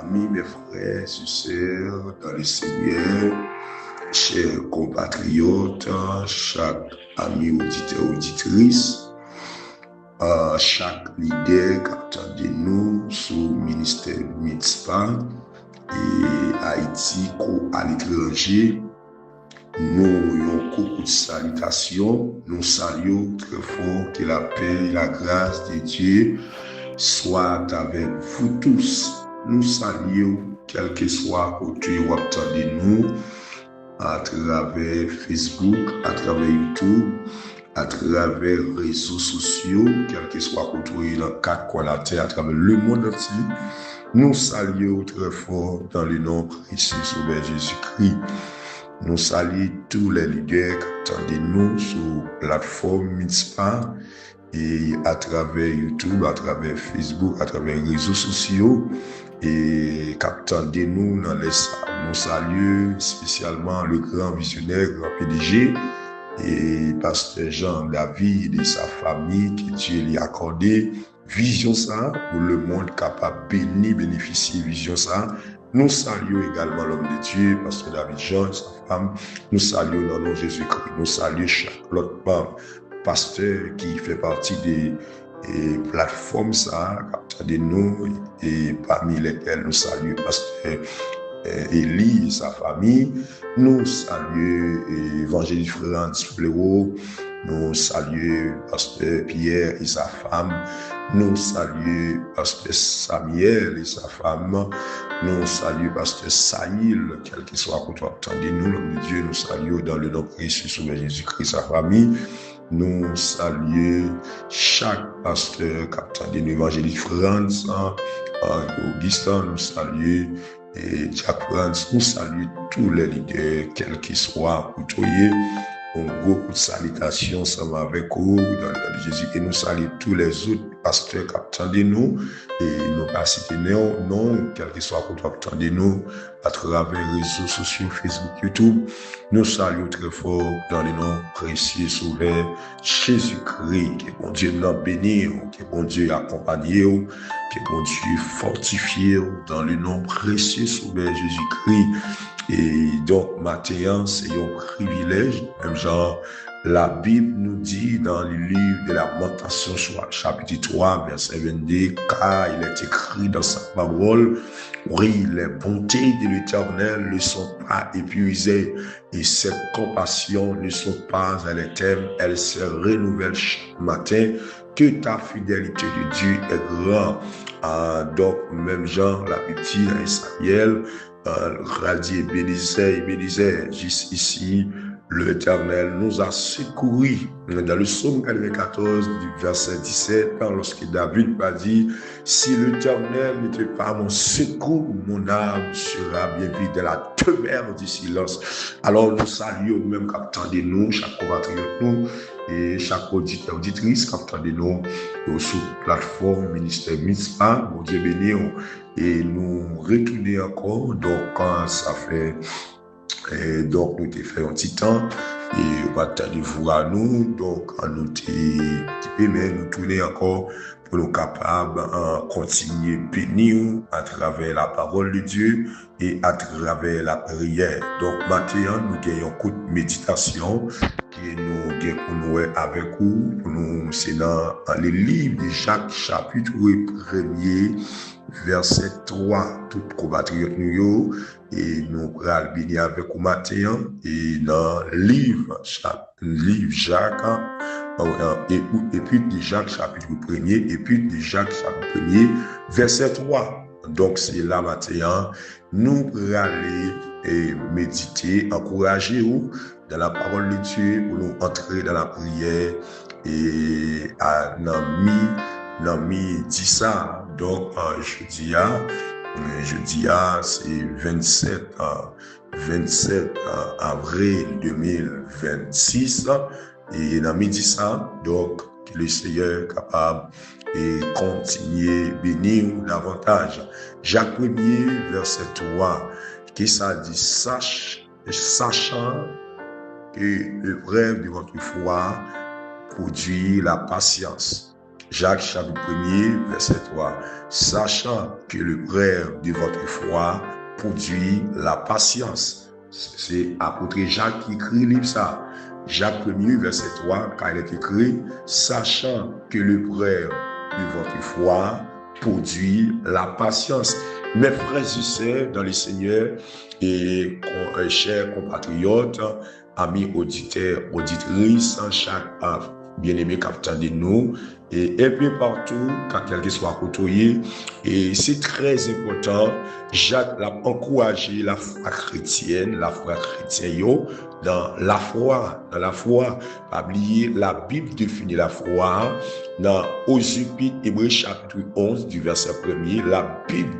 amis, mes frères et sœurs dans le Seigneur, chers compatriotes, chaque ami auditeur, auditrice, chaque leader qui attend de nous sous le ministère MITSPA et Haïti à l'étranger, nous avons beaucoup de salutations. Nous saluons très fort que la paix et la grâce de Dieu soient avec vous tous. Nous saluons, quel que soit côté où attendez nous, à travers Facebook, à travers YouTube, à travers les réseaux sociaux, quel que soit côté dans quatre coins de la terre, à travers le monde entier. Nous saluons très fort dans le nom précieux Sauveur Jésus-Christ. Nous saluons tous les leaders qui attendent nous sur la plateforme MITSPA et à travers YouTube, à travers Facebook, à travers les réseaux sociaux et qui attendent nous dans les salles. Nous saluons spécialement le grand visionnaire, le grand PDG et pasteur Jean-David et sa famille que Dieu lui a accordé. Vision ça pour le monde capable de bénéficier vision ça. Nous saluons également l'homme de Dieu, pasteur David Jean et sa femme. Nous saluons dans le nom de Jésus-Christ. Nous saluons chaque autre pasteur qui fait partie des plateformes ça, de nous et parmi lesquels nous saluons pasteur Élie et sa famille. Nous saluons évangéliste Franz Fleureau. Nous saluons pasteur Pierre et sa femme. Nous saluons pasteur Samuel et sa femme. Nous saluons pasteur Saïl, quel que soit qu'on attendez nous, l'homme de Dieu. Nous saluons dans le nom précieux Sauveur Jésus-Christ, sa famille. Nous saluons chaque pasteur qui attendait nous, évangéliste Franz, Augustin, nous saluons et Jack Franz, nous saluons tous les leaders, quels qu'ils soient, côtoyés. Un gros coup de salutation ensemble avec vous dans le nom de Jésus et nous saluons tous les autres pasteurs qui attendent nous et nous pas citer non, quel que soit qu'on attend de nous à travers les réseaux sociaux, Facebook, YouTube. Nous saluons très fort dans le nom précieux Sauveur Jésus-Christ, que bon Dieu nous bénisse, que bon Dieu accompagne, que bon Dieu fortifie dans le nom précieux Sauveur Jésus-Christ. Et donc, maintenant, c'est un privilège, même genre, la Bible nous dit dans le livre de la Lamentation, chapitre 3, verset 22, car il est écrit dans sa parole, oui, les bontés de l'Éternel ne sont pas épuisées et ses compassions ne sont pas à l'éternel, elles se renouvellent chaque matin, que ta fidélité de Dieu est grande. Donc, même genre, la Bible dit à Isaïe, radier, bénissez, juste ici, l'Éternel nous a secourus. Dans le psaume 94, du verset 17, lorsque David a dit, si l'Éternel n'était pas mon secours, mon âme sera bien vide de la demeure du silence. Alors nous saluons même qui attendez nous, chaque compatriote nous, et chaque auditeur, auditrice qui attendez nous sur la plateforme ministère MITSPA, mon Dieu béni, et nous retourner encore, donc quand ça fait, donc nous t'ai fait un petit temps, et on va attendre-vous à nous, donc on nous mais nous tourner encore pour nous capables de continuer bénir à travers la parole de Dieu et à travers la prière. Donc maintenant, nous gagnons un coup de méditation que nous gagnons pour nous avec vous, pour nous, c'est dans le livre de Jacques, chapitre 1er, verset 3, tout compatriote nous et nous allons bénir avec vous matin et dans le livre Jacques épître de Jacques chapitre 1er, épître de Jacques chapitre 1er, verset 3. Donc c'est là matin nous allons aller et méditer, encourager vous dans la parole de Dieu pour nous entrer dans la prière et à Nami dit ça. Donc jeudi c'est 27 avril 2026 et Nami dit ça. Donc que le Seigneur est capable et continuer bénir davantage. Jacques 1er verset 3 qui ça dit, sachant que l'épreuve de votre foi produit la patience, Jacques chapitre 1er, verset 3. Sachant que le preuve de votre foi produit la patience. C'est apôtre Jacques qui écrit livre ça. Jacques 1er, verset 3, quand il est écrit, sachant que le preuve de votre foi produit la patience. Mes frères et sœurs dans le Seigneur et chers compatriotes, amis auditeurs, auditrices, chaque bien-aimé capitaine de nous, et un peu partout, quand quelqu'un soit côtoyé, et c'est très important, Jacques l'a encouragé la foi chrétienne, dans la foi, pas oublier, la Bible définit la foi, dans Épîtres Hébreux chapitre 11, du verset 1er, la Bible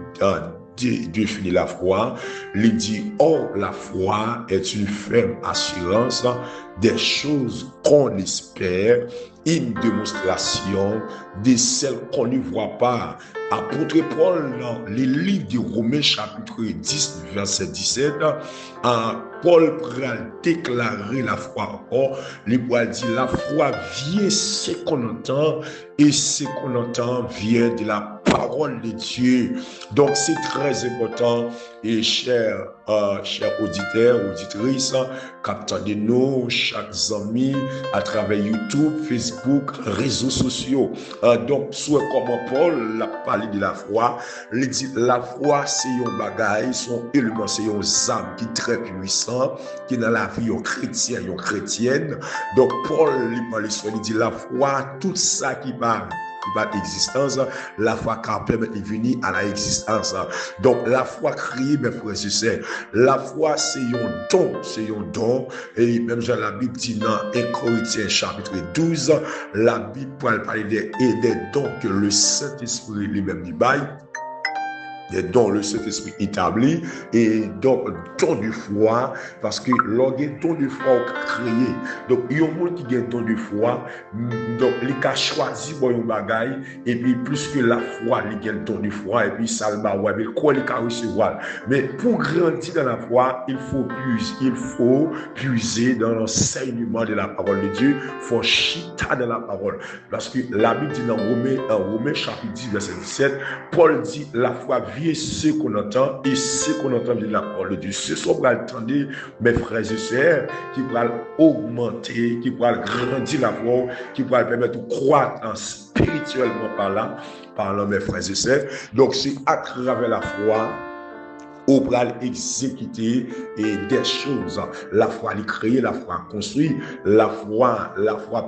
définit la foi, il dit, or la foi est une ferme assurance des choses qu'on espère, une démonstration de celles qu'on ne voit pas. Apôtre Paul, dans les livres de Romains chapitre 10, verset 17, Paul pourra déclarer la foi encore, il pourra dire la foi vient ce qu'on entend et ce qu'on entend vient de la parole de Dieu. Donc c'est très important et chers auditeurs, auditrices, capteurs de nous, chaque ami à travers YouTube, Facebook, réseaux sociaux. Donc soit comment Paul l'a parlé de la foi, il dit la foi c'est un bagage, son élément c'est un âme qui est très puissant, qui est dans la vie chrétien, chrétienne. Donc Paul il dit la foi, tout ça qui parle existence, la foi qui permet de venir à l'existence. Donc la foi crée, mes frères et sœurs, la foi c'est un don, et même dans la Bible dit dans 1 Corinthiens chapitre 12, la Bible parle des dons que le Saint-Esprit lui-même lui baille, des dons le Saint-Esprit établi, et donc don de foi, parce que l'organe don de foi créé. Donc il y a un monde qui a don de foi, donc il a choisi bon bagaille, et puis plus que la foi, il a don de foi, et puis ça le bat, mais quoi il a recevoir. Mais pour grandir dans la foi, il faut puiser dans l'enseignement de la parole de Dieu, il faut chita dans la parole, parce que la Bible dit dans Romains chapitre 10 verset 17, Paul dit la foi vient ce qu'on entend et ce qu'on entend de la parole de Dieu. Ce sont pour attendre mes frères et sœurs qui vont augmenter, qui vont grandir la foi, qui vont permettre de croître spirituellement parlant mes frères et sœurs. Donc c'est à travers la foi au bras exécuter et des choses. La foi elle crée, la foi construit, la foi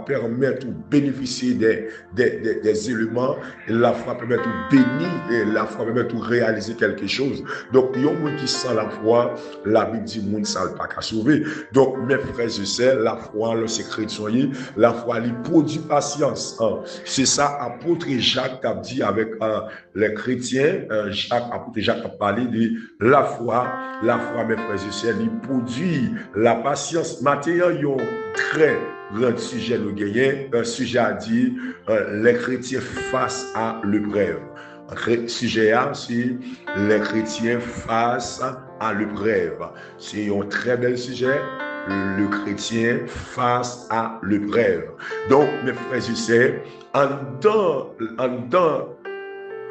permet de bénéficier des éléments, la foi permet de bénir, et la foi permet de réaliser quelque chose. Donc il y a un monde qui sent la foi, la Bible dit monde ça pas qu'à sauver. Donc mes frères et sœurs, la foi le secret soyez, la foi elle produit patience. C'est ça apôtre Jacques a dit avec les chrétiens, apôtre Jacques a parlé de la foi, mes frères et sœurs, il produit la patience. Maintenant, il y a un très grand sujet de gagner, un sujet à dire les chrétiens face à l'épreuve. Le sujet c'est les chrétiens face à l'épreuve. C'est un très bel sujet. Le chrétien face à l'épreuve. Donc, mes frères et sœurs,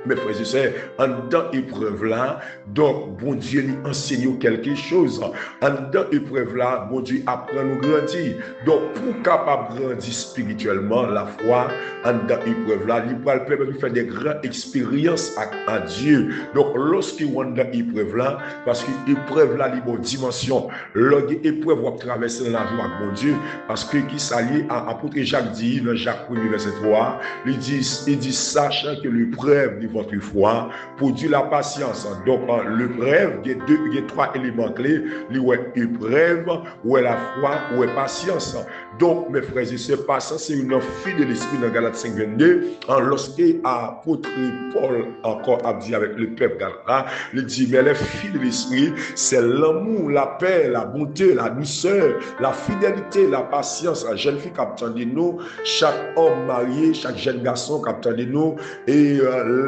mes frères et sœurs, en dans épreuve là, donc bon Dieu lui enseigne quelque chose. En dans épreuve là, bon Dieu apprend nous grandir. Donc pour capable grandir spirituellement, la foi en dans épreuve là, il va permettre de faire des grandes expériences à Dieu. Donc lorsqu'il est dans épreuve là, parce que épreuve là, il y a une dimension. L'épreuve va traverser la vie avec mon Dieu, parce que qui s'allie à apôtre Jacques dit dans Jacques 1 verset 3, il dit sachant que l'épreuve de votre foi produit la patience. Donc l'épreuve, il y a trois éléments clés, l'épreuve, où est la foi, où est patience. Donc mes frères et sœurs, patience c'est une fille de l'esprit dans Galates 5:22. Lorsque apôtre Paul encore a dit avec le peuple Galate, il dit mais les filles de l'esprit, c'est l'amour, la paix, la bonté, la douceur, la fidélité, la patience. La jeune fille qui attend de nous, chaque homme marié, chaque jeune garçon qui attend de nous, et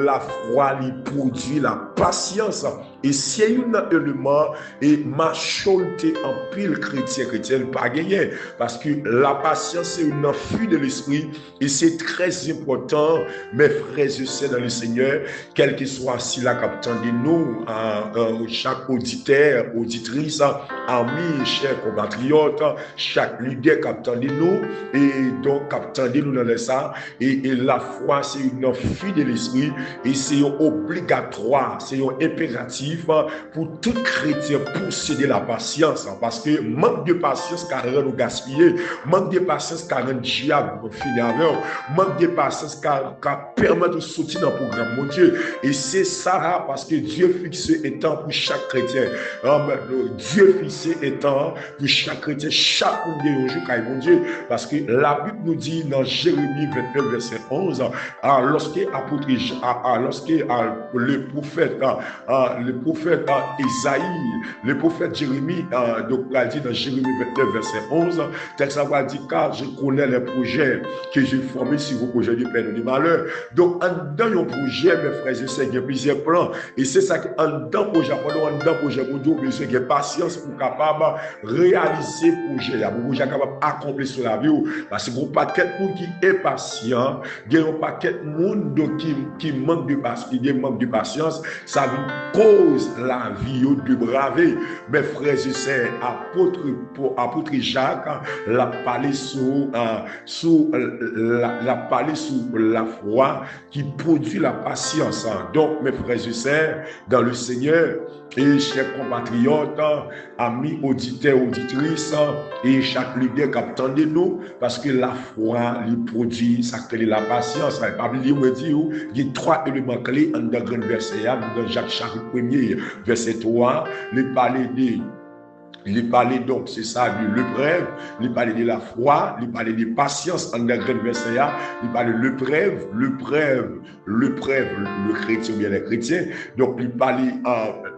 la foi lui produit la patience. Et c'est un élément et majorité en pile chrétienne pas gagné parce que la patience c'est une fuite de l'esprit et c'est très important mes frères et sœurs dans le Seigneur quel que soit si la capitaine de nous chaque auditeur auditrice ami chers compatriotes chaque leader capitaine de nous et donc capitaine de nous dans ça et la foi c'est une fuite de l'esprit et c'est obligatoire c'est un impératif pour tout chrétien posséder la patience parce que manque de patience car nous gaspiller manque de patience car nous diable finir avec manque de patience car permet de sortir dans le programme mon Dieu et c'est ça parce que Dieu fixe un temps pour chaque chrétien Dieu fixe un temps pour chaque chrétien chaque jour mon Dieu parce que la Bible nous dit dans Jérémie 29 verset 11 lorsque le prophète Isaïe, le prophète Jérémie, donc il a dit dans Jérémie 29 verset 11, texte va dire car je connais les projets que j'ai formés sur vos projets de peine et de malheur. Donc dans un projet, mes frères et sœurs, il y a plusieurs plans et c'est ça que dans projet, mon Dieu, besoin de patience pour capable réaliser le projet, pour projet capable accomplir sur la vie parce que pour pas quelqu'un qui est patient, il y a pas quelqu'un qui manque de patience, ça cause la vie de braver. Mes frères et sœurs, apôtre Jacques l'a parlé sur la foi qui produit la patience. Donc, mes frères et sœurs, dans le Seigneur, et chers compatriotes, amis auditeurs, auditrices, et chaque leader qui attend de nous, parce que la foi lui produit, ça crée la patience. La Bible me dit, il y a 3 éléments clés dans le grand verset, dans Jacques chapitre 1er, verset 3, il parlait donc, c'est ça, de l'épreuve, il parlait de la foi, il parlait de patience en grand verset, il parlait de l'épreuve, le chrétien ou bien les chrétiens, donc il parlait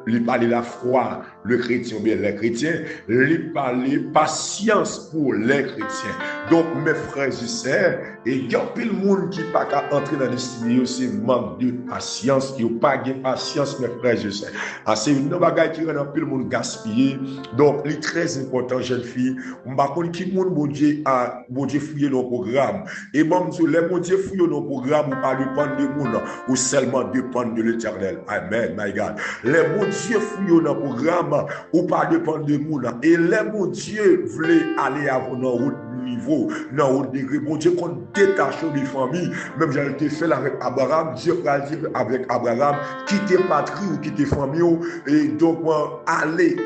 de la foi, le chrétien ou bien les chrétiens, il parlait patience pour les chrétiens. Donc, mes frères et sœurs, et il y a plein de monde qui n'a pas entrer dans l'estime, c'est manque de patience, il n'y a pas de patience, mes frères et sœurs. C'est une bagaille qui rend plein de monde gaspillé. Donc, c'est très important, jeune fille. On va connaître qui monde bon Dieu fouiller nos programmes. Et bon, les bon Dieu fouiller nos programmes, ou pas dépendre de monde, ou seulement dépendre de l'Éternel. Amen, my God. Les bon Dieu fouiller nos programmes, ou pas dépendre de monde. Et les bon Dieu voulait aller à nos routes niveau, dans haut degré. Bon Dieu, qu'on détache des familles, même j'ai été fait avec Abraham, Dieu va dire avec Abraham, quitter patrie ou quitter famille, et donc, allez.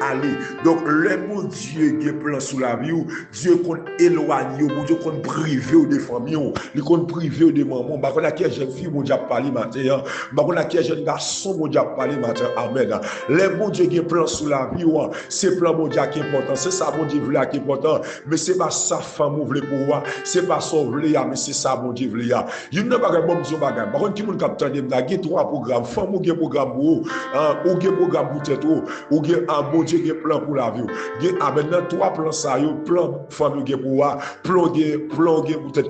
Donc, le bon Dieu qui est plein sous la vie, Dieu qu'on éloigne, bon Dieu qu'on prive des familles, qu'on prive des mamans, bah, qu'on a qui jeune fille, bon Dieu parlé matin, bah, qu'on a qui jeune garçon, bon Dieu parlé matin, amen. Le bon Dieu qui est plein sous la vie, c'est plein bon Dieu qui est important, c'est ça bon Dieu qui est important, mais c'est pas sa femme ou voulait pour moi, c'est pas son voulait, mais c'est ça bon Dieu voulait. Il n'y a pas de bon Dieu bagage. Par contre, qui moun capteur de il y a 3 programmes, femme ou gen programme pour ou gen programme pour tête ou gen un bon Dieu gen plan pour la vie. Gen maintenant 3 plans ça yo, plan femme gen pour plan gen pour tête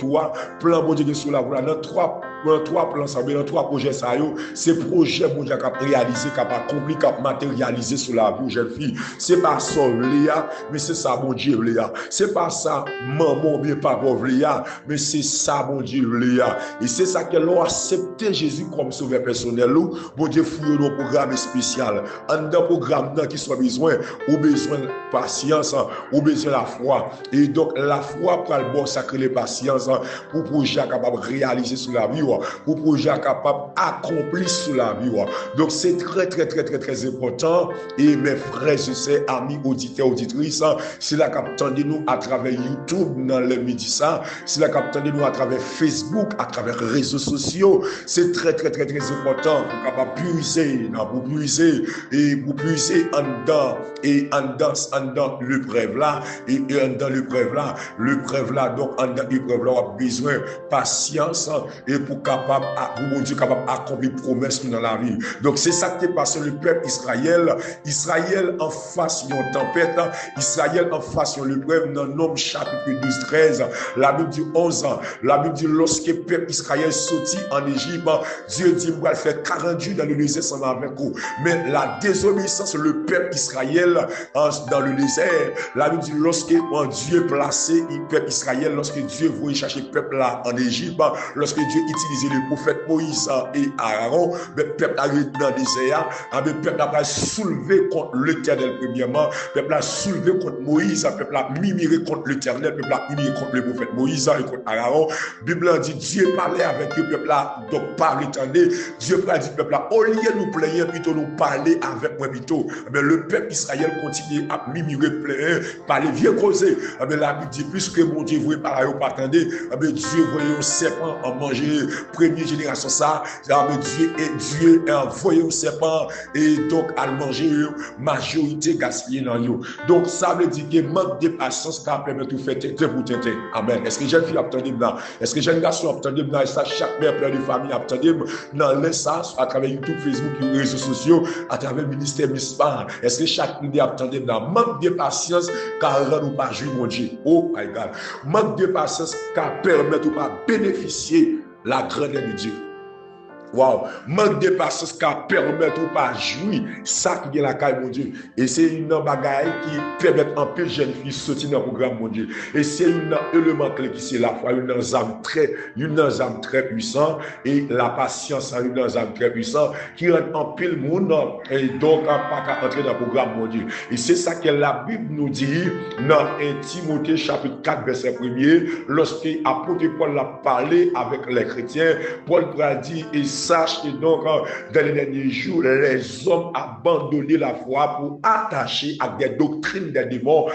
plan bon Dieu gen sur la voie. Dans 3 plans ça, dans 3 projets ça yo, c'est projet bon Dieu cap réaliser, cap accomplir, cap matérialiser sur la vie jeune fille. C'est pas ça voulait, mais c'est ça bon Dieu voulait. C'est pas ça maman bien papa voulait, mais c'est ça bon Dieu voulait. Et c'est ça que l'on accepté Jésus comme sauveur personnel. Bon Dieu fouille nos programmes spécial. Un programme qui soit besoin de patience, ou besoin de la foi. Et donc la foi pour le bon sacré les patience pour projet capable de réaliser sur la vie, pour projet capable d'accomplir sur la vie. Donc c'est très important. Et mes frères et sœurs, amis auditeurs, auditrices, c'est la capitale de nous à travers YouTube dans les médias, c'est la capitale de nous à travers Facebook, à travers les réseaux sociaux. C'est très important pour capable puiser, pour puiser en dans l'épreuve là, et dans l'épreuve là, donc en dans l'épreuve là, on a besoin de patience et pour capable, pour mon Dieu capable d'accomplir promesse dans la vie. Donc c'est ça qui est passé le peuple Israël en face d'une tempête, Israël en face d'une l'épreuve dans Nom chapitre 12-13, la Bible dit 11 ans, la Bible dit lorsque le peuple Israël sortit en Égypte, Égypte. Dieu dit, moi, faire 40 jours dans le désert ensemble avec vous. Mais la désobéissance, le peuple Israël dans le désert, la Bible dit, lorsque Dieu placé le peuple Israël, lorsque Dieu voulait chercher le peuple là en Égypte, lorsque Dieu utilisait le prophète Moïse et Aaron, le peuple arrivé dans le désert, le peuple a soulevé contre l'Éternel premièrement, le peuple a soulevé contre Moïse, le peuple a mimiré contre l'Éternel, le peuple a mimiré contre le prophète Moïse et contre Aaron. La Bible dit, Dieu parlait avec le peuple là, donc par l'Éternel, Dieu a dit peuple là, au lieu de nous plaindre, plutôt nous parler avec moi plutôt. Mais le peuple Israël continue à mimir, parler, vieux causer. Mais la Bible dit, puisque mon Dieu voulait parler, vous attendez, Dieu voyait un serpent en manger, première génération ça, Dieu a envoyé un serpent et donc à manger, majorité gaspillée dans l'eau. Donc ça veut dire que manque de patience qui permet de faire très pour tenter. Amen. Est-ce que jeune fille attendez là? Est-ce que jeune garçon attendez là? Et ça, chaque mère, plein de famille attendez dans l'essence à travers YouTube, Facebook, les réseaux sociaux, à travers le ministère MISPA. Est-ce que chaque idée attendez là? Manque de patience car rend nous pas jouir mon Dieu. Oh my God. Manque de patience car permet de pas bénéficier la grandeur de Dieu. Wow, manque de patience qui permet ou pas jouir ça qui vient la caille mon Dieu. Et c'est une bagaille qui permet un peu de jeunes filles sortir dans le programme mon Dieu. Et c'est un élément clé qui c'est la foi, une âme très puissante et la patience une âme très puissante qui rend un peu le monde et donc pas qu'à entrer dans le programme mon Dieu. Et c'est ça que la Bible nous dit dans 1 Timothée chapitre 4 verset 1er lorsque l'apôtre Paul a parlé avec les chrétiens, Paul a dit et sache que donc dans les derniers jours, les hommes abandonné la foi pour attacher à des doctrines des démons.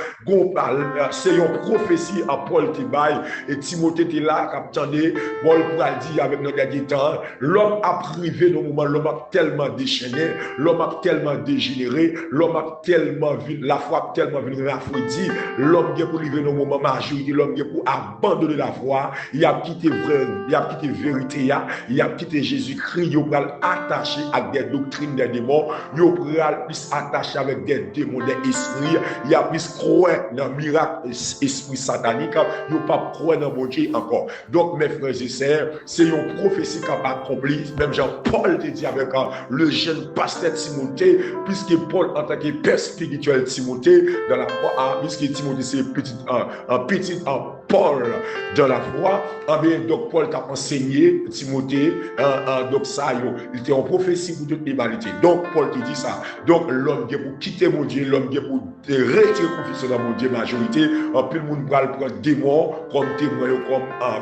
C'est une prophétie à Paul qui baille et Timothée était là, attendez, Paul pourra dire avec nos derniers temps, l'homme a privé nos moments, l'homme a tellement déchaîné, l'homme a tellement dégénéré, l'homme a tellement vu, la foi a tellement vu l'aphrodite, l'homme qui a pour livrer nos moments majorité, l'homme qui a pour abandonner la foi, il a quitté vrai, il a quitté vérité, il a quitté Jésus. Christ, il va attaché avec des doctrines des démons, il va plus attaché avec des démons, des esprits, il a plus croire dans le miracle, esprit satanique, il n'a pas croire dans mon Dieu encore. Donc, mes frères et sœurs, c'est une prophétie qui a accompli, même Jean-Paul te dit avec le jeune pasteur Timothée, puisque Paul, en tant que père spirituel Timothée, dans la foi, puisque Timothée, c'est un petit Paul de la foi, donc Paul t'a enseigné Timothée, donc ça, il était en prophétie pour toute l'humanité. Donc Paul te dit ça. Donc l'homme qui est pour quitter mon Dieu, l'homme qui est pour retirer confiance dans mon Dieu, majorité, puis le monde va le prendre démon comme témoin,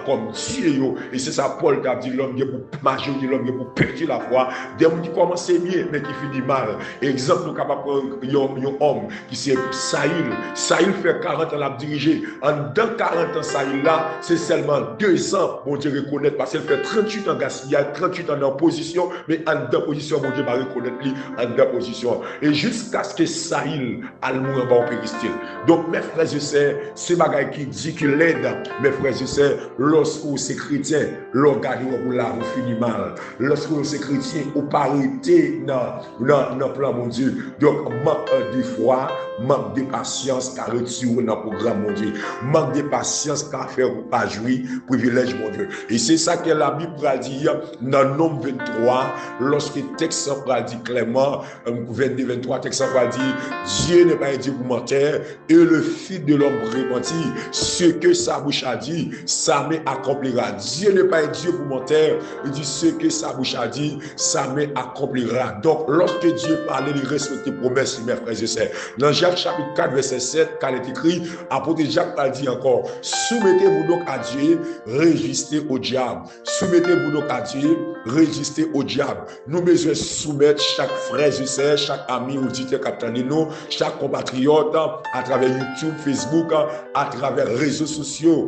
comme Dieu. Et c'est ça Paul t'a dit, l'homme qui est pour majorité, l'homme qui est pour perdre la foi, des gens qui commencent bien, mais qui finit mal. Exemple, nous sommes capables de prendre un homme qui c'est Saül. Saül fait 40 ans à diriger. En dans 40 ans, Saül là, c'est seulement 2 ans, mon Dieu reconnaître, parce qu'il fait 38 ans gaspillage, 38 ans en position, mais en deux positions, mon Dieu va reconnaître lui en deux positions. Et jusqu'à ce que Saül aille mourir en péristyle. Donc, mes frères et sœurs, c'est bagaille qui dit que l'aide, mes frères et sœurs, lorsque vous êtes chrétien, l'organe vous là, vous finit mal. Lorsque vous êtes chrétien, vous parité dans le plan, mon Dieu. Donc, manque de foi, manque de patience, car retiré dans le programme, mon Dieu. Manque de patience, car faire pas jouir, privilège, mon Dieu. Et c'est ça que la Bible a dit dans Nombre 23, lorsque le texte a dit clairement, 22-23, texte a dit, Dieu n'est pas un Dieu pour mentir, et le Fils de l'homme repentir. Ce que sa bouche a dit, sa main accomplira. Dieu n'est pas un Dieu pour mentir, il dit ce que sa bouche a dit, sa main accomplira. Donc, lorsque Dieu parlait, il respectait les promesses, mes frères et sœurs. Dans Jacques chapitre 4, verset 7, quand il est écrit, apôtre Jacques a dit encore, soumettez-vous donc à Dieu, résistez au diable. Soumettez-vous donc à Dieu, résistez au diable. Nous besoin soumettre chaque frère et sœur, chaque ami auditeur qui nous, chaque compatriote à travers YouTube, Facebook, à travers les réseaux sociaux.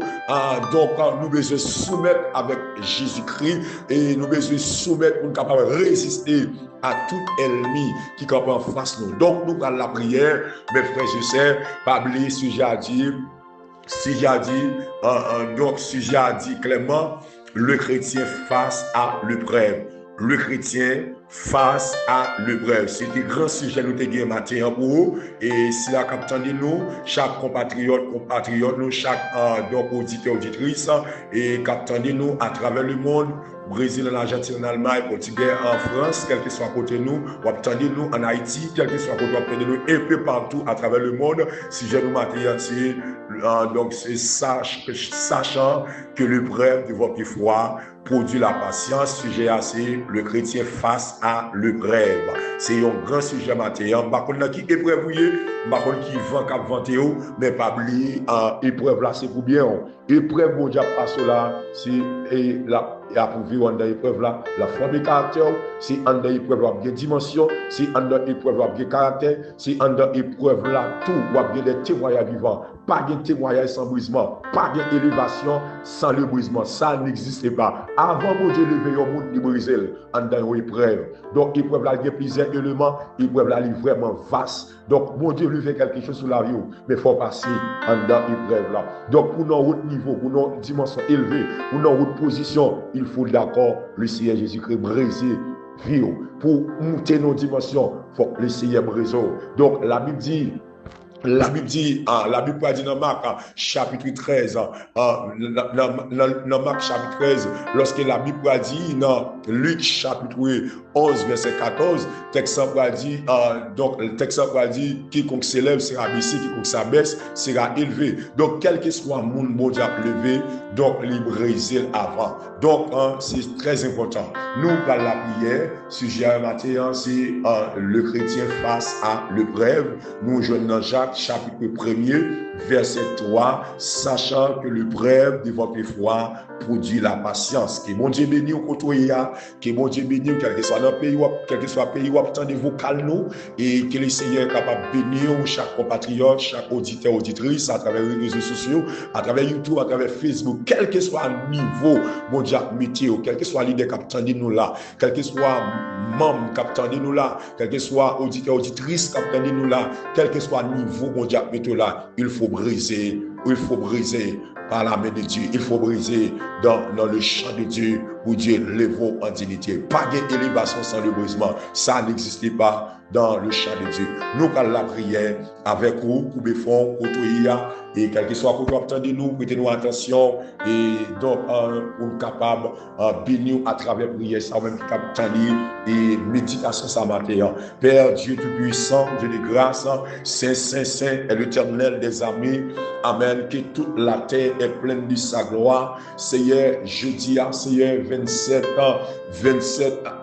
Donc, nous besoin soumettre avec Jésus-Christ et nous besoin soumettre pour nous capable de résister à tout ennemi qui est en face de nous. Donc, nous prenons la prière, mes frères et sœurs, pas oublier ce que j'ai dit. Si j'ai dit, donc, si j'ai dit clairement, le chrétien face à l'épreuve. Le chrétien face à l'épreuve. C'était grand sujet nous te matin pour vous. Et si la capitaine de nous, chaque compatriote, nous, chaque donc auditeur, auditrice, et capitaine de nous à travers le monde, Brésil, en Argentine, en Allemagne, Portugais, en France, quel que soit côté nous, ou attendez nous en Haïti, quel que soit côté nous, et peu partout à travers le monde, si j'ai nous matériel, donc c'est sachant que l'épreuve de votre foi produit la patience. Sujet assez, le chrétien face à l'épreuve. C'est un grand sujet matériel. Par contre, qui épreuve, par contre, qui vend cap vantéo, mais pas oublier, épreuve là, c'est pour bien. Épreuve, bon Dieu, passe là, c'est la et pour vivre dans l'épreuve là, la forme de caractère, c'est en dans l'épreuve là, il y a dimension, c'est en dans l'épreuve là, il y a caractère, c'est en dans l'épreuve là, tout, il y a des témoignages vivants, pas de témoignage sans brisement, pas d'élévation sans le brisement, ça n'existe pas. Avant mon Dieu lever au monde, il brise en dans l'épreuve. Donc l'épreuve là, il y a plusieurs éléments, l'épreuve là, est vraiment vaste. Donc mon Dieu lever quelque chose sur la vie, mais il faut passer en dans l'épreuve là. Donc pour notre niveau, pour notre dimension élevée, pour notre position, il faut d'accord le Seigneur Jésus-Christ briser vie. Pour monter nos dimensions, il faut que le Seigneur brise. Donc la Bible dit dans Marc chapitre 13, dans Marc chapitre 13, lorsque la Bible dit dans Luc chapitre 11, verset 14, texte dit, donc le texte dit, quiconque s'élève sera baissé, quiconque s'abaisse sera élevé. Donc, quel que soit le monde mondial levé, donc, libérer avant. Donc, c'est très important. Nous, par la prière, sujet matin, c'est le chrétien face à l'épreuve. Nous, jeunes dans Jacques, chapitre 1er, verset 3, sachant que l'épreuve de votre foi produit la patience. Que mon Dieu béni au côté, que mon Dieu béni, quel que soit le pays, quel que soit le pays, attendez vocal nous, et que le Seigneur est capable de bénir chaque compatriote, chaque auditeur, auditrice, à travers les réseaux sociaux, à travers YouTube, à travers Facebook, quel que soit le niveau, mon Dieu, météo, quel que soit l'idée qui nous là, quel que soit membre qui nous là, quel que soit auditeur, auditrice qui nous là, quel que soit le niveau, mon Dieu, météo là, il faut briser par la main de Dieu. Il faut briser dans le champ de Dieu où Dieu lève en dignité. Pas d'élévation sans le brisement. Ça n'existe pas dans le champ de Dieu. Nous, quand la prière avec vous, pour fond, pour et quel que soit pour nous attendre nous, prêtez-nous attention et donc on est capable de bénir à travers prière, ça même capable et méditation ça matin. Père Dieu Tout-Puissant, Dieu de grâce, Saint est l'Éternel des armées. Amen. Que toute la terre est pleine de sa gloire. Seigneur, jeudi, Seigneur, 27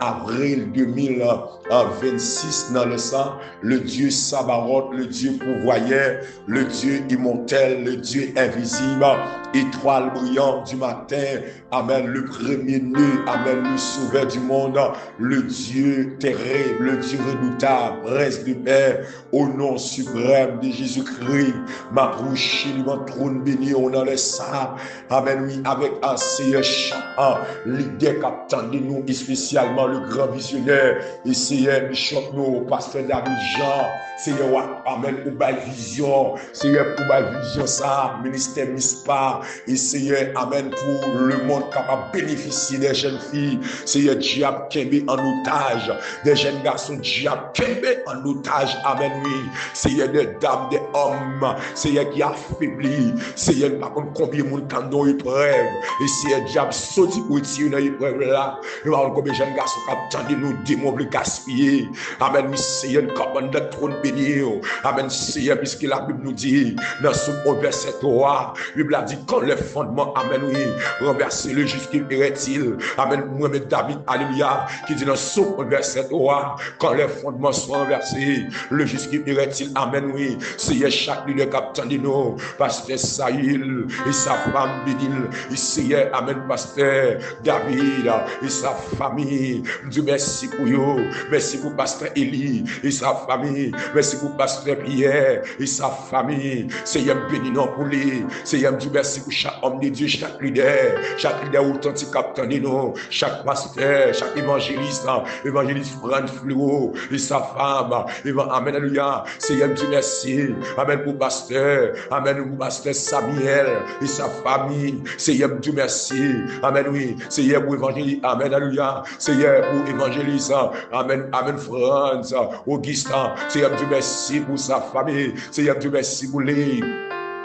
avril 2026 dans le sang, le Dieu Sabaoth, le Dieu pourvoyeur, le Dieu immortel, le Dieu invisible, étoile brillante du matin, amen, le premier-né, amen, le sauveur du monde, le Dieu terrible, le Dieu redoutable, prince de paix, au nom suprême de Jésus-Christ, ma bouche, le trône béni, on a le sang, amen, oui, avec un Seigneur chant, l'idée qu'attendez nous, et spécialement le grand visionnaire, et Seigneur, Bishop, nous, pasteur David Jean, Seigneur, amen, pour ma vision, Seigneur, pour ma vision, ça, ministère MISPA, et Seigneur, amen, pour le monde capable de bénéficier des jeunes filles, Seigneur, diable Kembe en otage, des jeunes garçons, diable Kembe en otage, amen, oui, Seigneur, des dames, des hommes, Seigneur, qui affaibli, Seigneur, par contre, combien de monde quand dans l'épreuve, et Seigneur, diable sorti pour tirer dans l'épreuve là, nous avons combien de jeunes garçons qui attendent nous démontrer gaspiller, amen, oui, Seigneur, comme dans le trône béni, amen, Seigneur, puisque la Bible nous dit, dans ce verset 3, la Bible a dit, quand le fondement, amen, oui, renversez-le jusqu'il irait-il, amen, Mohamed David, alléluia, qui dit dans ce verset 3, quand le fondement soit renversé, le jusqu'il irait-il, amen, oui, Seigneur, chaque leader capitaine de nous, pasteur Saïl et sa femme Bénil, et Seigneur, amen, pasteur David et sa famille, Dieu merci pour eux, merci pour pasteur Élie et sa famille, merci pour pasteur Pierre et sa famille, Seigneur, béni non pour lui, Seigneur, Dieu merci pour chaque homme de Dieu, chaque leader authentique captain de nous, chaque pasteur, chaque évangéliste, évangéliste Franck Fleureau et sa femme. Amen, alléluia. Seigneur Dieu, merci. Amen pour pasteur. Amen pour pasteur Samuel et sa famille. Seigneur Dieu, merci. Amen, oui. Seigneur pour évangéliste. Amen, alléluia. Seigneur pour évangéliste. Amen, amen, France, Augustin. Seigneur Dieu, merci pour sa famille. Seigneur Dieu, merci pour les.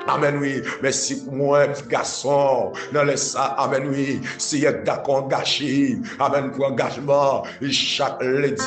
Amen, oui. Merci pour moi, petit garçon. Dans les ça, amen, oui. C'est d'accord engagé. Amen, pour engagement. Et chaque lundi,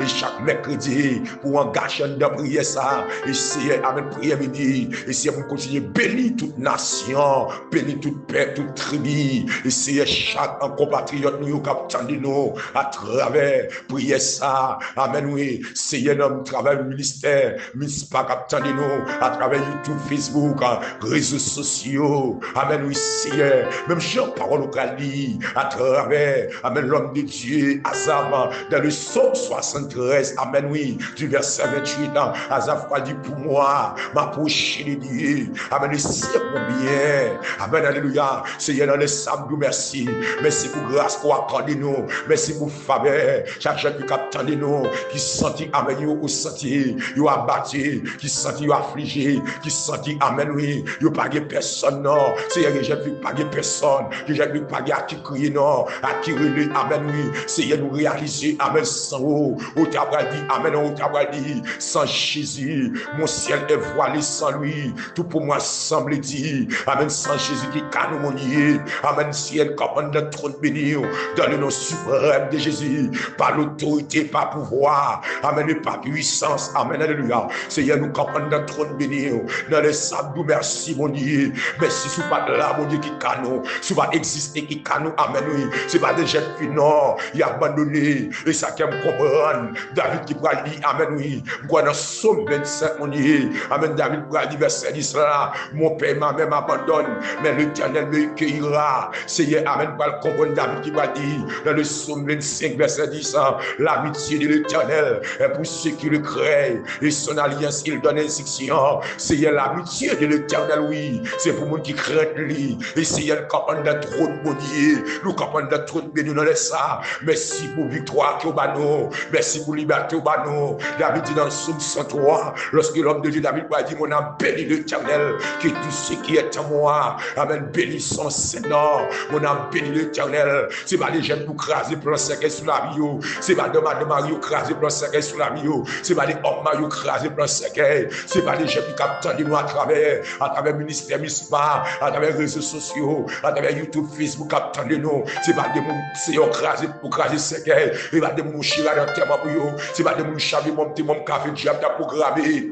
et chaque mercredi, pour engager dans prière ça. Et c'est, amen, prière midi. Et c'est pour continuer bénir toute nation, bénir toute peuple, toute tribu. Et c'est chaque compatriote nous qui attend de nous à travers prière ça. Amen, oui. C'est un homme travail ministère, MISPA qui attend de nous à travers YouTube, Facebook, réseaux sociaux. Amen, oui, Seigneur. Même Jean parole au Cali, à travers, amen, l'homme de Dieu, Azam, dans le psaume 73, amen, oui, du verset 28, Azaf a dit pour moi, ma prochaine de Dieu, amen, et c'est pour bien, amen, alléluia, Seigneur, dans les samedis, merci, merci pour grâce qu'on accorde nous, merci pour faveur, chaque jeune qui attend de nous, qui sentit, amen, yo senti, yo abattu, qui sentit, yo affligé, qui sentit, amen, oui, yo pas de personne, non, Seigneur, j'ai vu pas de personne, j'ai vu pas à qui crier, non, à qui relire, amen, oui, Seigneur, nous réaliser, amen, sans eau, au tabral dit, amen, au tabral dit, sans Jésus, mon ciel est voilé sans lui, tout pour moi semble dire, amen, sans Jésus qui canonier, amen, ciel, comme dans le trône béni, dans le nom suprême de Jésus, par l'autorité, par pouvoir, amen, et par puissance, amen, alléluia, Seigneur, nous comprenons dans le trône béni, dans les sables, merci, mon Dieu, merci, sous pas là, mon Dieu, qui canon, sous pas exister, qui canon, amen, oui, c'est pas des jeunes filles, non, il a abandonné, et ça qui me comprendre, David qui pourra dire, amen, oui, moi dans Somme 25, mon Dieu, amen, David pourra dire, verset 10 là, mon père m'a même abandonne, mais l'Éternel me cueillera, Seigneur, amen, pour le comprendre, David qui pourra dire, dans le Somme 25, verset 10, l'amitié de l'Éternel est pour ceux qui le craignent, et son alliance, il donne instruction, Seigneur, l'amitié de l'Éternel, oui, c'est pour moi qui craint lui, et Seigneur, capable de trône, mon Dieu, nous capable de trône, béni, nous laisse ça, merci pour victoire qui au bano, merci pour liberté au bano, David dit dans le psaume 103, lorsque l'homme de Dieu, David va dire, mon âme bénit l'Éternel, que tout ce qui est en moi, amen, béni son Seigneur, mon âme bénit l'Éternel, c'est pas les jeunes pour craser pour cercueil sous la vie, c'est pas de Mario craser pour cercueil sous la vie, c'est pas les hommes Mario craser pour cercueil, c'est pas les jeunes qui captent de nous à travers le ministère MISPA, à travers les réseaux sociaux, à travers YouTube, Facebook, captant de nous, c'est pas des gens qui sont crasés pour craser cercueil, c'est pas des gens qui sont dans le terme pour eux, c'est pas des gens qui sont mon café, diable programmé.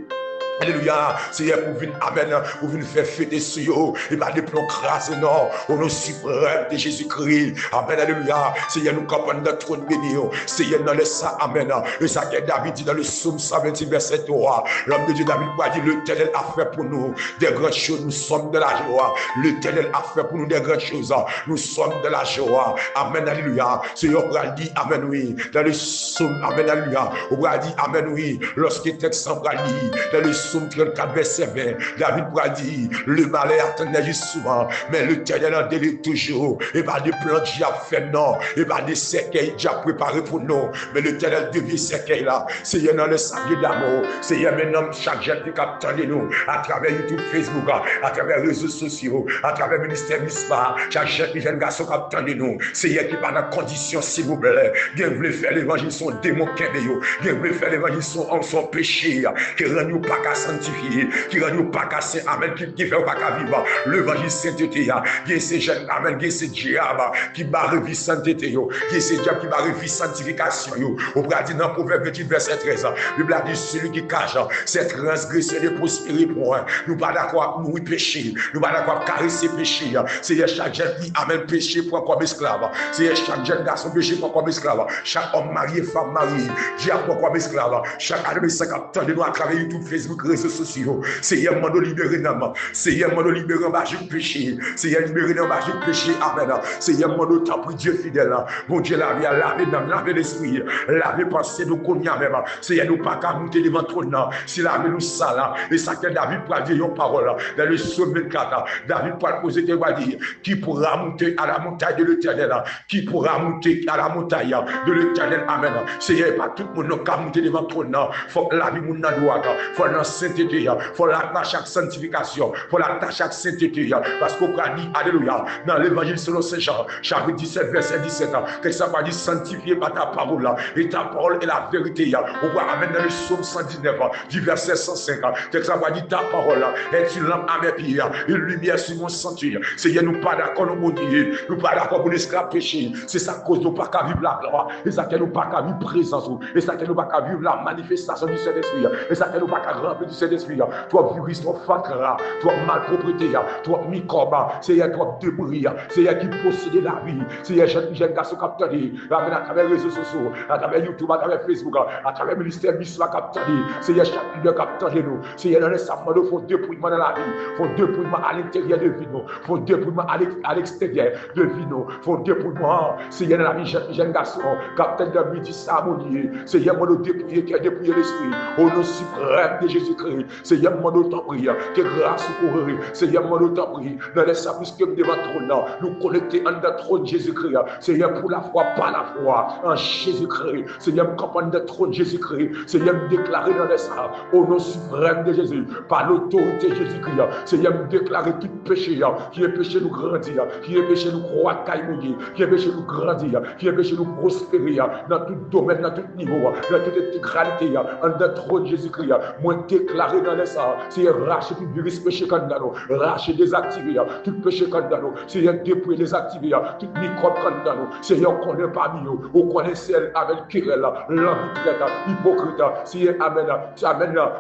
Alléluia, Seigneur, pour venir, amen, pour venir faire fêter sur eux, et pas des plans crasés, non, au nom suprême de Jésus-Christ, amen, alléluia, Seigneur, nous comprenons notre trône béni, Seigneur, dans le ça, amen, et ça que David dit dans le psaume 126, verset 3, l'homme de Dieu, David, va dire, l'Éternel a fait pour nous des grandes choses, nous sommes de la joie, l'Éternel a fait pour nous des grandes choses, nous sommes de la joie, amen, alléluia, Seigneur, on va dire, amen, oui, dans le psaume, amen, alléluia, on va dire, amen, oui, lorsque texte s'en va lire, dans le psaume 34, verset 20, David pourra dire, le malheur attendait juste souvent, mais l'Éternel en délai toujours, et pas des plans déjà fait, non, et pas des cercueils déjà préparés pour nous, mais l'Éternel devient cercueil là, Seigneur, dans le salut d'amour, Seigneur, maintenant, chaque jeune qui capte de nous, à travers YouTube, Facebook, à travers les réseaux sociaux, à travers le ministère MISPA, chaque jeune garçon qui capte de nous, Seigneur, qui par la condition, s'il vous plaît, qui veut faire l'évangile, son démon, qui veut faire l'évangile, son péché, qui rend nous pas qu'à sanctifier, qui rend nous pas qu'à saint, amen, qui fait pas qu'à vivre, l'évangile sainteté, qui est ces jeunes, amen, qui est ces diables, qui barre vie sainteté, qui est ces diables qui barre vie sanctification, on va dire dans Proverbe 28, verset 13, le Bible dit, celui qui cache, c'est transgresser de prospérer pour un, nous pas d'accord avec nous péché, nous pas d'accord avec caresser péché, c'est chaque jeune qui amène péché pour comme esclave, c'est chaque jeune garçon péché pour comme esclave, chaque homme marié, femme mariée, diable pour comme esclave, chaque adolescent qui attend de nous à travers YouTube, Facebook, réseaux sociaux. Seigneur, m'a libéré dans moi. Seigneur, m'a libéré en magique péché. Seigneur, libéré dans magique péché. Amen. Seigneur, m'a t'en prie Dieu fidèle. Mon Dieu, laver dans laver l'esprit. Laver pensée nous connaît même. Seigneur, nous pas qu'à monter devant ton nom. Si laver nous ça là. Et ça que David peut dire une parole dans le psaume 24. David peut poser des va dire qui pourra monter à la montagne de l'Éternel. Qui pourra monter à la montagne de l'Éternel. Amen. Seigneur, pas tout le monde qui a monté devant ton nom. Faut que la vie mon dans droit. Faut dans sainteté. Faut l'attacher à sanctification. Faut l'attacher à sainteté. Parce qu'on a dit, alléluia, dans l'évangile selon Saint Jean, chapitre 17, verset 17, que ça va dire sanctifié par ta parole. Et ta parole est la vérité. On va amener dans le psaume 119, du verset 105, que ça va dire ta parole est une lampe à mes pieds, une lumière sur mon sentier. Seigneur, nous pas d'accord, nous pas d'accord pour l'esclave péché. C'est ça cause nous pas qu'à vivre la gloire. Et ça que nous pas qu'à vivre présence. Et ça que nous pas qu'à vivre la manifestation du Saint-Esprit. Et ça que nous pas qu'à remplir du Saint-Esprit. Toi, virus, toi, fatras, toi, malpropreté, toi, microbe, Seigneur, toi, débris, Seigneur, qui possède la vie. Seigneur, jeune garçon capteur, à travers les réseaux sociaux, à travers YouTube, à travers Facebook, à travers le ministère Misla capteur. Seigneur, chaque leader capteur de nous. Seigneur, dans les samedis, il faut dépouillement dans la vie. Il faut dépouillement à l'intérieur de vie. Il faut dépouillement à l'extérieur de vie. Il faut dépouillement, Seigneur, dans la vie, jeune garçon, capteur de midi, harmonie. Seigneur, moi, nous dépouiller, qui a dépouillé l'esprit. Au nom suprême de Jésus-Christ. Seigneur, moi, nous t'en prie, que grâce ou courir. Seigneur, moi, nous t'en prie, dans les services que devant trône, nous connecter en le trône Jésus-Christ. Seigneur, pour la foi, par la foi, en Jésus-Christ. Seigneur, campagne de trône Jésus-Christ. Seigneur, me déclarer dans les salles, au nom suprême de Jésus, par l'autorité de Jésus-Christ. Seigneur, me déclarer tout péché, qui est péché nous grandir, qui est péché nous croître, qui est péché nous grandir, qui est péché nous prospérer, dans tout domaine, dans tout niveau, dans toute intégralité, en le trône Jésus-Christ. Moi, déclarer dans les salles, c'est racheter tout virus péché candidat, racheter désactiver tout péché candidat, c'est dépouiller désactiver tout microbe candidat, c'est on connaît parmi nous, on connaît celle avec querelle, l'envie traite, hypocrite, c'est amen,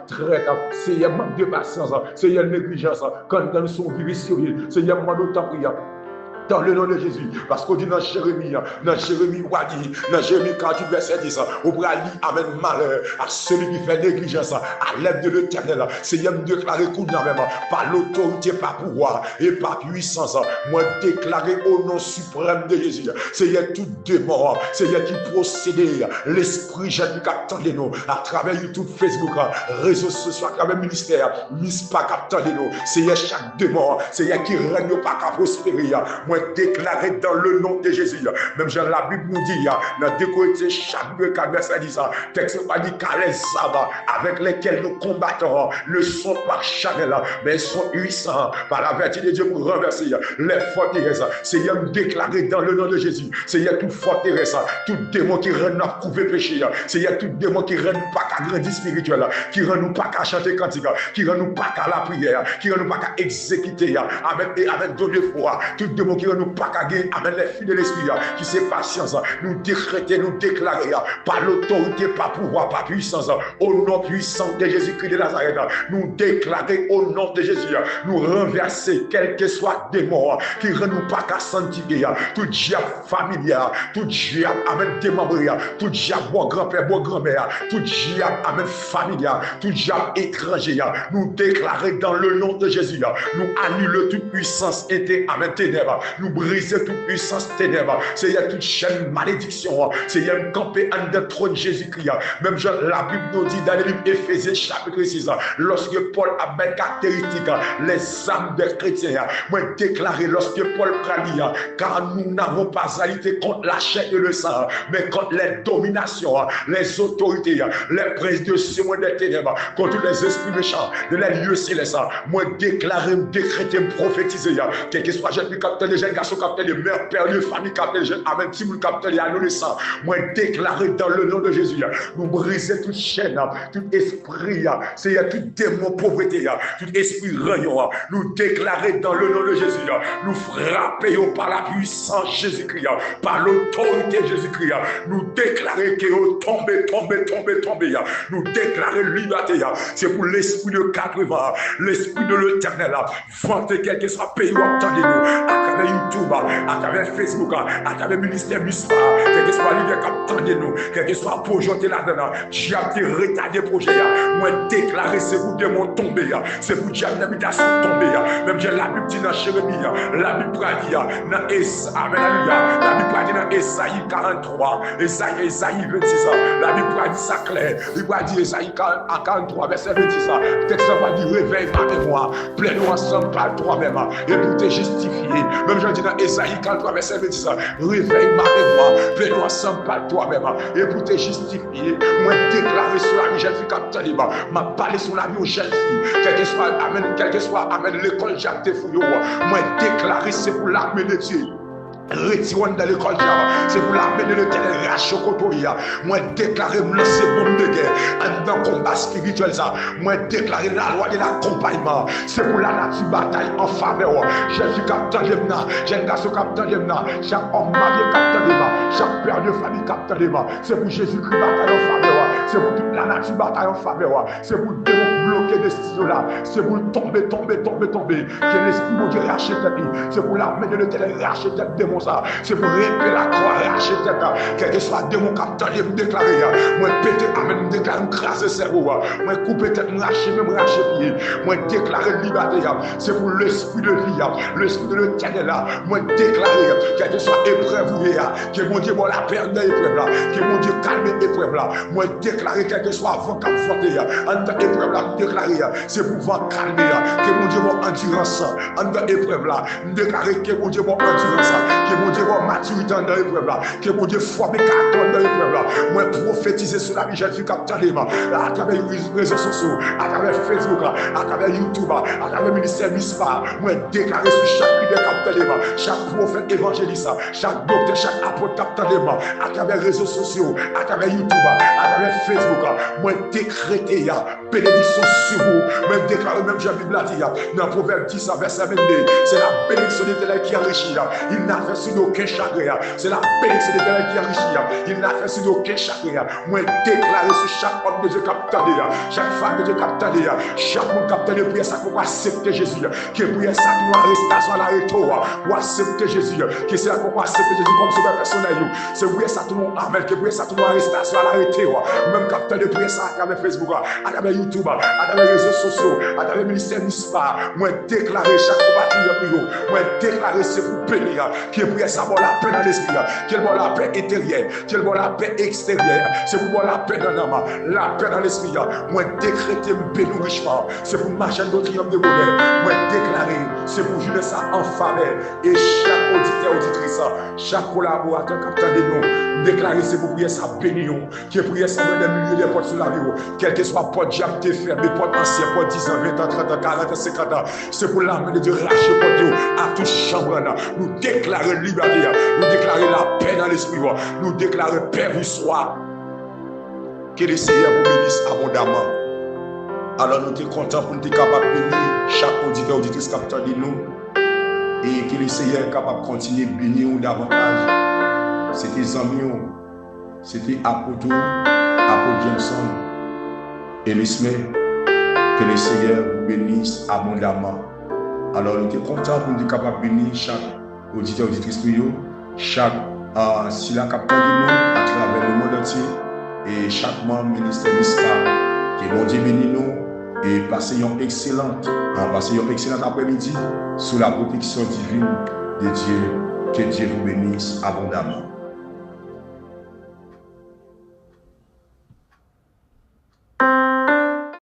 traite, c'est manque de patience, c'est négligence, quand dans son virus civil, c'est manque de temps prière. Dans le nom de Jésus, parce qu'on dit dans Jérémie, Wadi, dans Jérémie 48, verset 10, on va lire amen malheur à celui qui fait négligence à l'aide de l'Éternel. Seigneur, me déclarer qu'on a même par l'autorité, par pouvoir et par puissance. Moi, déclarer au nom suprême de Jésus. Seigneur, tout démon, Seigneur, qui procédait, l'esprit jeune qui attendait nous à travers YouTube, Facebook, réseaux sociaux, à travers le ministère, MISPA qui attendait nous. Seigneur, chaque démon, Seigneur, qui règne pas qu'à prospérer. Moi, déclaré dans le nom de Jésus. Même Jean, la Bible nous dit, dans 2 Corinthiens, chapitre 4, verset 10, texte pas dit car les armes avec lesquels nous combattons ne sont pas charnels, mais sont puissants par la vertu de Dieu pour renverser les forteresses. Seigneur, déclaré dans le nom de Jésus. Seigneur, toute forteresse, tout démon qui rend nous couver péché. Seigneur, tout démon qui rend nous pas qu'à grandir spirituel, qui rend nous pas qu'à chanter cantique, qui rend nous pas qu'à la prière, qui rend nous pas qu'à exécuter avec don de foi. Tout démon qui ne nous pas qu'à gagner, amen, les filles de l'esprit, qui c'est patience, nous décréter, nous déclarer, par l'autorité, par pouvoir, par puissance, au nom puissant de Jésus-Christ de Nazareth, nous déclarer au nom de Jésus, nous renverser, quel que soit démon, qui ne nous pas qu'à sanctifier, tout diable familial, tout diable, amen, démembré, tout diable, bon grand-père, bon grand-mère, tout diable, amen, familial, tout diable étranger, nous déclarer dans le nom de Jésus, nous annuler toute puissance et amen, ténèbres, nous briser toute puissance ténèbres, Seigneur, toute chaîne malédiction, Seigneur, camper en de trône Jésus-Christ. Même Jean, la Bible nous dit dans le livre Éphésiens chapitre 6, lorsque Paul a bien caractéristique les âmes des chrétiens, moi déclaré lorsque Paul prie, car nous n'avons pas à lutter contre la chair et le sang, mais contre les dominations, les autorités, les princes de ce monde des ténèbres, contre les esprits méchants de les lieux célestes. Moi déclarer, décréter, prophétiser, quel que soit jeune capteur, les jeunes garçons capteurs, les mères, pères, les familles capteurs, les jeunes, amen, si vous capteurs, les adolescents, moi déclarer dans le nom de Jésus, nous briser toute chaîne, tout esprit, c'est tout démon pauvreté, tout esprit rayon, nous déclarer dans le nom de Jésus, nous frapper par la puissance Jésus-Christ, par l'autorité Jésus-Christ, nous déclarer que tomber, nous déclarer liberté, c'est pour l'esprit de 80, l'esprit de l'Éternel, vanter quel que soit pays où entendez-nous, à travers YouTube, à travers Facebook, à travers le ministère MISPA, quel que soit l'idée qui attendait nous, quel que soit projet là-dedans, j'ai retardé le projet. Moi, déclaré, c'est pour démon tomber, c'est pour diable d'habitation tomber. Même j'ai la Bible dit dans Jérémie, la Bible dit dans la Bible dit dans Esaïe 43, Esaïe 26, la Bible dit ça clair. Il va dire Esaïe 43, verset 26, le texte va dire réveille ma mémoire, plaît-nous ensemble par toi-même, et pour te justifier. Même je dis dans Esaïe 43, verset 26, réveille ma mémoire, plaît-nous ensemble par toi-même, et pour te justifier. Moi, déclarer sur la vie, jeune fille capitaine, m'a parlé sur la vie aux jeunes filles, quel que soit, amen, l'école Jacques Tefouyo, moi, déclarer c'est pour l'armée de Dieu. Retirons dans l'école, c'est pour l'armée de l'éternel, rachokotoria. Moi, déclarer, me lancer bombe de guerre, dans le combat spirituel, moi, déclarer la loi de l'accompagnement, c'est pour la nature bataille en faveur. Je suis capitaine Lemna, j'ai un garçon capitaine Lemna, chaque homme marié capitaine Lemna, chaque père de famille capitaine Lemna, c'est pour Jésus-Christ bataille en faveur, c'est pour toute la nature bataille en faveur, c'est pour bloquer des stylos là, c'est pour tomber, que l'esprit mon Dieu rachète tête, c'est pour l'armée de l'éternel rachète tête démon. C'est pour répéter la croix, racheter tête, quel que soit démon capitaine, me déclarer, moi péter, amen, me déclarer, me craser cerveau, moi couper tête, me racher pied, moi déclarer liberté, c'est pour l'esprit de vie, l'esprit de l'éternel là, moi déclarer, quel que soit épreuve, que mon Dieu, la paix dans l'épreuve là, que mon Dieu calme l'épreuve là, moi déclarer, quel que soit vent qui a fondé, en tant qu'épreuve là, me déclarer, c'est pour vent calmer, que mon Dieu, mon endurance, en tant qu'épreuve là, me déclarer, que mon Dieu, mon endurance, que mon Dieu va maturité dans l'épreuve là, que mon Dieu forme carton dans l'épreuve là. Moi prophétiser sur la vie Jésus capitaine à travers les réseaux sociaux, à travers Facebook, à travers YouTube, à travers le ministère MISPA. Moi déclarer sur chaque leader capitaine, chaque prophète évangéliste, chaque docteur, chaque apôtre capitaine, à travers les réseaux sociaux, à travers YouTube, à travers Facebook. Moi décréter bénédiction sur vous. Moi déclarer même Jean Bible dit dans Proverbe 10 verset 22, c'est la bénédiction de l'Éternel qui enrichit. Il n'a fait sur aucun chagrin. C'est la bénédiction de l'Éternel qui enrichit. Il n'a fait sur aucun chagrin. Moi déclarer sur chaque homme de Dieu capitaine, chaque femme de Dieu capitaine, chaque monde capitaine prière ça pour accepter Jésus. Qui prière ça pour arrestation à la retour, pour accepter Jésus. Qui c'est pour accepter Jésus comme sauveur personnel. C'est prière ça tout le monde amen. Qui prière ça tout le monde arrestation à la retour. Même capitaine prière ça à travers Facebook, à travers YouTube, à travers les réseaux sociaux, à travers le ministère MISPA. Moi déclarer chaque compatriote. Moi déclarer c'est pour bénir. Qui prière ça pour la paix dans l'esprit, qui pour la paix intérieure, qui pour la paix extérieure, c'est pour la paix dans l'âme, la paix dans l'esprit. Moi décréter me bénir richement, c'est pour marcher dans le triomphe de bonheur. Moi déclarer, c'est pour jouer ça en faveur. Et chaque auditeur, auditrice, chaque collaborateur capitaine de nous, déclarer c'est pour prier ça bénir, qui prier ça dans les milieux des portes sur la vie, quel que soit porte diable te fermé, porte ancien, porte 10 ans, 20 ans, 30 ans, 40 ans, 50 ans, c'est pour l'âme de Dieu racher porte Dieu à toute chambre. Nous déclarer liberté, nous déclarer la paix dans l'esprit, nous déclarer paix vous soit. Que le Seigneur vous bénisse abondamment. Alors nous sommes contents pour nous être capables de bénir chaque auditeur, auditrice capitaine de nous. Et que le Seigneur est capable de continuer à bénir nous davantage. C'était amis, c'était apôtre Jameson et les semaines. Que le Seigneur vous bénisse abondamment. Alors nous sommes contents pour nous être capables de bénir chaque auditeur, auditrice, chaque si la capitaine de nous à travers le monde entier et chaque membre ministère MISPA, que mon Dieu bénisse nous et passez une excellente après-midi sous la protection divine de Dieu. Que Dieu vous bénisse abondamment.